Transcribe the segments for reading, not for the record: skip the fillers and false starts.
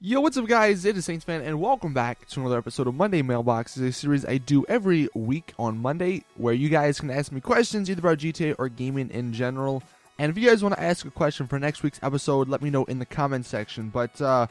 Yo, what's up, guys? It is Saintsfan, and welcome back to another episode of Monday Mailbox. It's a series I do every week on Monday where you guys can ask me questions either about GTA or gaming in general. And if you guys want to ask a question for next week's episode, let me know in the comment section. But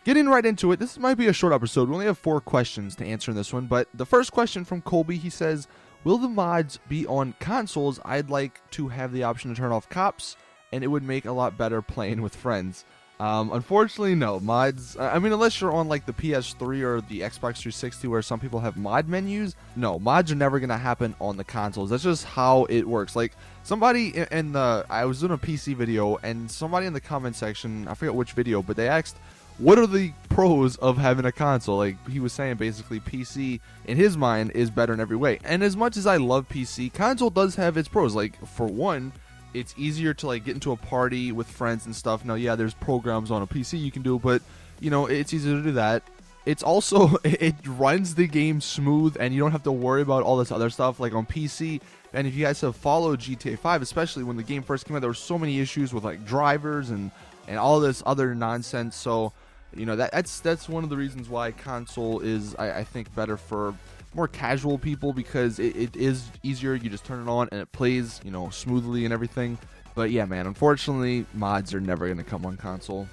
getting right into it, this might be a short episode. We only have 4 questions to answer in this one. But the first question from Colby, he says, will the mods be on consoles? I'd like to have the option to turn off cops, and it would make a lot better playing with friends. Unfortunately, no. Mods, I mean, unless you're on like the PS3 or the Xbox 360 where some people have mod menus, no, mods are never going to happen on the consoles. That's just how it works. Like, somebody I was doing a PC video, and somebody in the comment section, I forget which video, but they asked, what are the pros of having a console? Like, he was saying basically PC, in his mind, is better in every way. And as much as I love PC, console does have its pros. Like, for one, it's easier to like get into a party with friends and stuff. Now, yeah, there's programs on a PC you can do, but you know, it's easier to do that. It's also, it runs the game smooth, and you don't have to worry about all this other stuff like on PC. And if you guys have followed GTA 5, especially when the game first came out, there were so many issues with like drivers and all this other nonsense. So, you know, that's one of the reasons why console is, I think, better for more casual people, because it is easier. You just turn it on and it plays, you know, smoothly and everything. But yeah, man, unfortunately, mods are never going to come on console.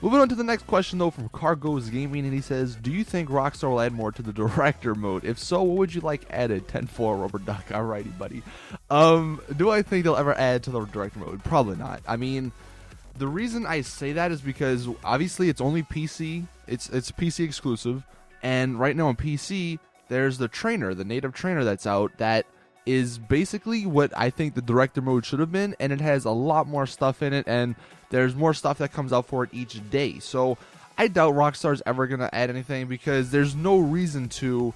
Moving on to the next question, though, from Cargo's Gaming, and he says, do you think Rockstar will add more to the director mode? If so, what would you like added? 10-4 Rubber Duck. Alrighty, buddy. Do I think they'll ever add to the director mode? Probably not. I mean, the reason I say that is because obviously it's only PC. It's PC exclusive, and right now on PC, there's the trainer, the native trainer that's out, that is basically what I think the director mode should have been, and it has a lot more stuff in it, and there's more stuff that comes out for it each day. So I doubt Rockstar's ever going to add anything, because there's no reason to.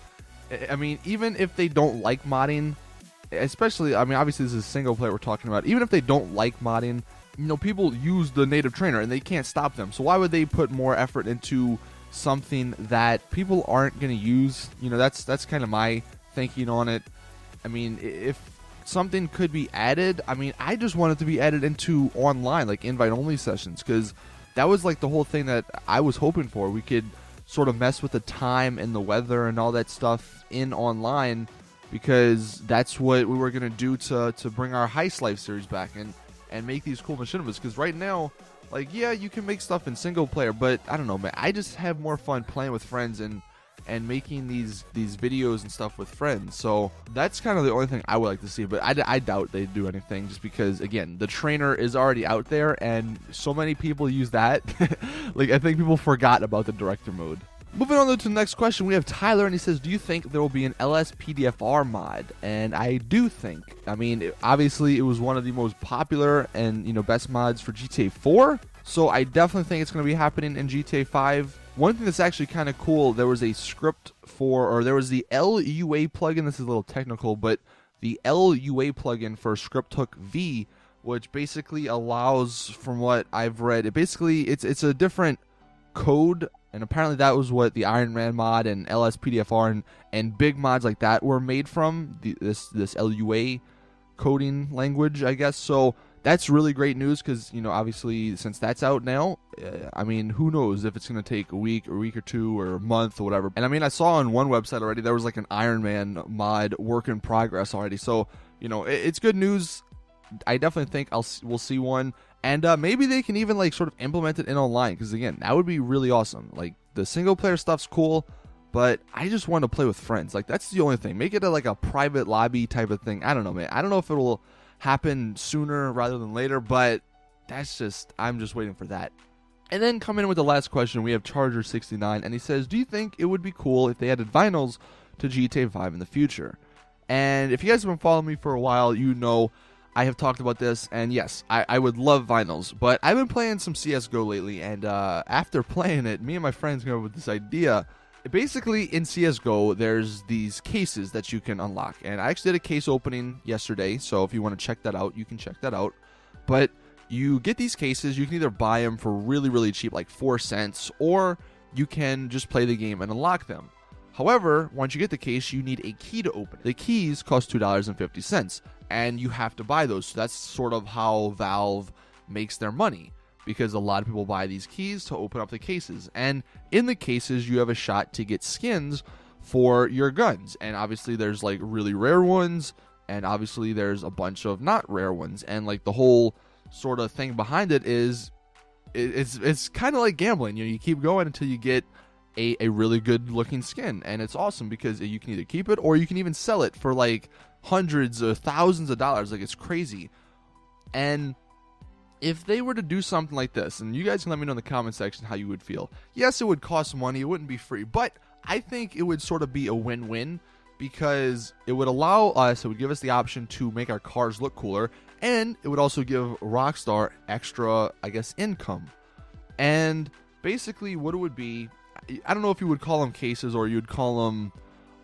I mean, even if they don't like modding, especially, I mean, obviously this is single player we're talking about, even if they don't like modding, you know, people use the native trainer and they can't stop them. So why would they put more effort into something that people aren't going to use? You know, that's kind of my thinking on it. I mean, if something could be added, I mean, I just want it to be added into online, like invite-only sessions, because that was like the whole thing that I was hoping for. We could sort of mess with the time and the weather and all that stuff in online, because that's what we were going to do to bring our Heist Life series back and make these cool machinimas. Because right now, like, yeah, you can make stuff in single player, but I don't know, man. I just have more fun playing with friends and making these videos and stuff with friends. So that's kind of the only thing I would like to see. But I doubt they'd do anything, just because, again, the trainer is already out there, and so many people use that. Like, I think people forgot about the director mode. Moving on to the next question, we have Tyler, and he says, do you think there will be an LSPDFR mod? And I do think. I mean, obviously, it was one of the most popular and, you know, best mods for GTA 4. So I definitely think it's going to be happening in GTA 5. One thing that's actually kind of cool, there was a script there was the LUA plugin. This is a little technical, but the LUA plugin for Script Hook V, which basically allows, from what I've read, it's a different code. And apparently that was what the Iron Man mod and LSPDFR and big mods like that were made from, this LUA coding language, I guess. So that's really great news, because, you know, obviously since that's out now, I mean, who knows if it's going to take a week or 2 or a month or whatever. And I mean, I saw on one website already there was like an Iron Man mod work in progress already. So, you know, it's good news. I definitely think we'll see one. And maybe they can even like sort of implement it in online, because again, that would be really awesome. Like, the single player stuff's cool, but I just want to play with friends. Like, that's the only thing. Make it like a private lobby type of thing. I don't know, man. I don't know if it will happen sooner rather than later, but I'm just waiting for that. And then coming in with the last question, we have Charger69, and he says, do you think it would be cool if they added vinyls to GTA 5 in the future? And if you guys have been following me for a while, you know I have talked about this, and yes, I would love vinyls, but I've been playing some CSGO lately, and after playing it, me and my friends came up with this idea. Basically, in CSGO, there's these cases that you can unlock, and I actually did a case opening yesterday, so if you want to check that out, you can check that out. But you get these cases, you can either buy them for really, really cheap, like 4 cents, or you can just play the game and unlock them. However, once you get the case, you need a key to open it. The keys cost $2.50, and you have to buy those. So that's sort of how Valve makes their money. because a lot of people buy these keys to open up the cases. And in the cases, you have a shot to get skins for your guns. And obviously there's like really rare ones, and obviously there's a bunch of not rare ones. And like the whole sort of thing behind it is it's kind of like gambling. You know, you keep going until you get a really good looking skin, and it's awesome because you can either keep it or you can even sell it for like hundreds or thousands of dollars. Like, it's crazy. And if they were to do something like this, and you guys can let me know in the comment section how you would feel. Yes, it would cost money, it wouldn't be free, but I think it would sort of be a win-win, because it would allow us, it would give us the option to make our cars look cooler, and it would also give Rockstar extra, I guess, income. And basically what it would be, I don't know if you would call them cases or you'd call them,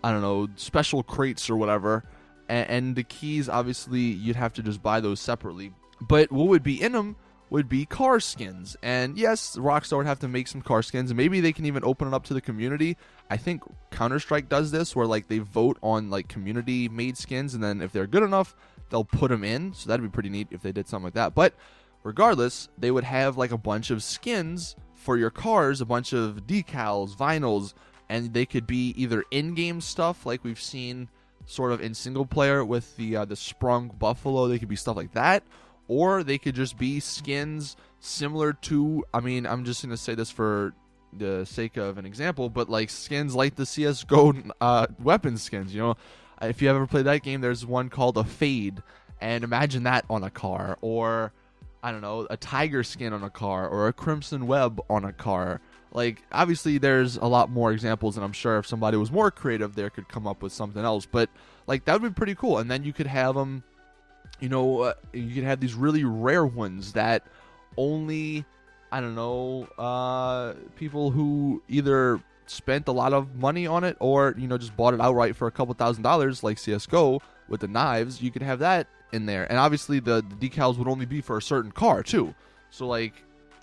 I don't know, special crates or whatever. And the keys, obviously, you'd have to just buy those separately. But what would be in them would be car skins. And yes, Rockstar would have to make some car skins. And maybe they can even open it up to the community. I think Counter-Strike does this, where like they vote on like community-made skins. And then if they're good enough, they'll put them in. So that'd be pretty neat if they did something like that. But regardless, they would have like a bunch of skins for your cars, a bunch of decals, vinyls, and they could be either in-game stuff like we've seen sort of in single player with the Sprung Buffalo. They could be stuff like that, or they could just be skins similar to, I mean, I'm just going to say this for the sake of an example, but like skins like the CSGO weapon skins, you know. If you ever played that game, there's one called a Fade, and imagine that on a car, or I don't know, a tiger skin on a car, or a crimson web on a car. Like, obviously there's a lot more examples, and I'm sure if somebody was more creative, they could come up with something else. But like, that would be pretty cool. And then you could have them, you know, you could have these really rare ones that only, I don't know, people who either spent a lot of money on it or, you know, just bought it outright for a couple $1,000s, like CSGO with the knives. You could have that in there. And obviously the decals would only be for a certain car too. So like,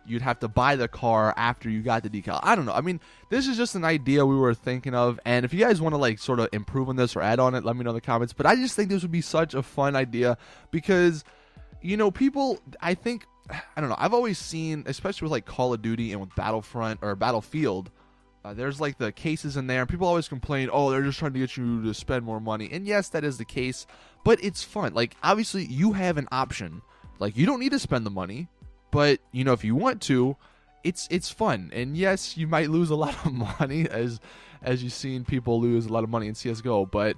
you'd have to buy the car after you got the decal. I don't know. I mean, this is just an idea we were thinking of. And if you guys want to like sort of improve on this or add on it, let me know in the comments. But I just think this would be such a fun idea because, you know, people, I think, I don't know, I've always seen, especially with like Call of Duty and with Battlefront or Battlefield, there's like the cases in there, and people always complain, oh, they're just trying to get you to spend more money. And yes, that is the case, but it's fun. Like, obviously, you have an option. Like, you don't need to spend the money, but, you know, if you want to, it's fun. And yes, you might lose a lot of money, as you've seen people lose a lot of money in CSGO, but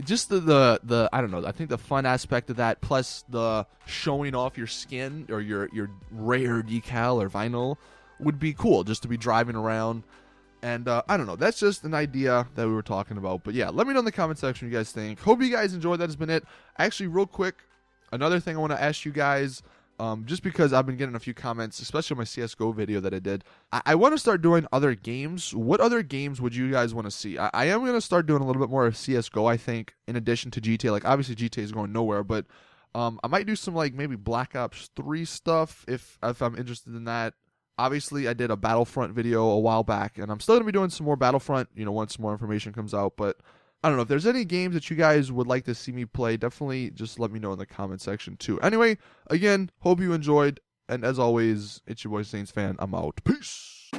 just the I don't know, I think the fun aspect of that, plus the showing off your skin or your rare decal or vinyl, would be cool, just to be driving around. And I don't know, that's just an idea that we were talking about. But yeah, let me know in the comment section what you guys think. Hope you guys enjoyed. That has been it. Actually, real quick, another thing I want to ask you guys, just because I've been getting a few comments, especially on my CSGO video that I did. I want to start doing other games. What other games would you guys want to see? I am going to start doing a little bit more of CSGO, I think, in addition to GTA. Like, obviously, GTA is going nowhere, but I might do some, like, maybe Black Ops 3 stuff if I'm interested in that. Obviously, I did a Battlefront video a while back, and I'm still going to be doing some more Battlefront, you know, once more information comes out. But I don't know, if there's any games that you guys would like to see me play, definitely just let me know in the comment section too. Anyway, again, hope you enjoyed, and as always, it's your boy Saintsfan. I'm out. Peace!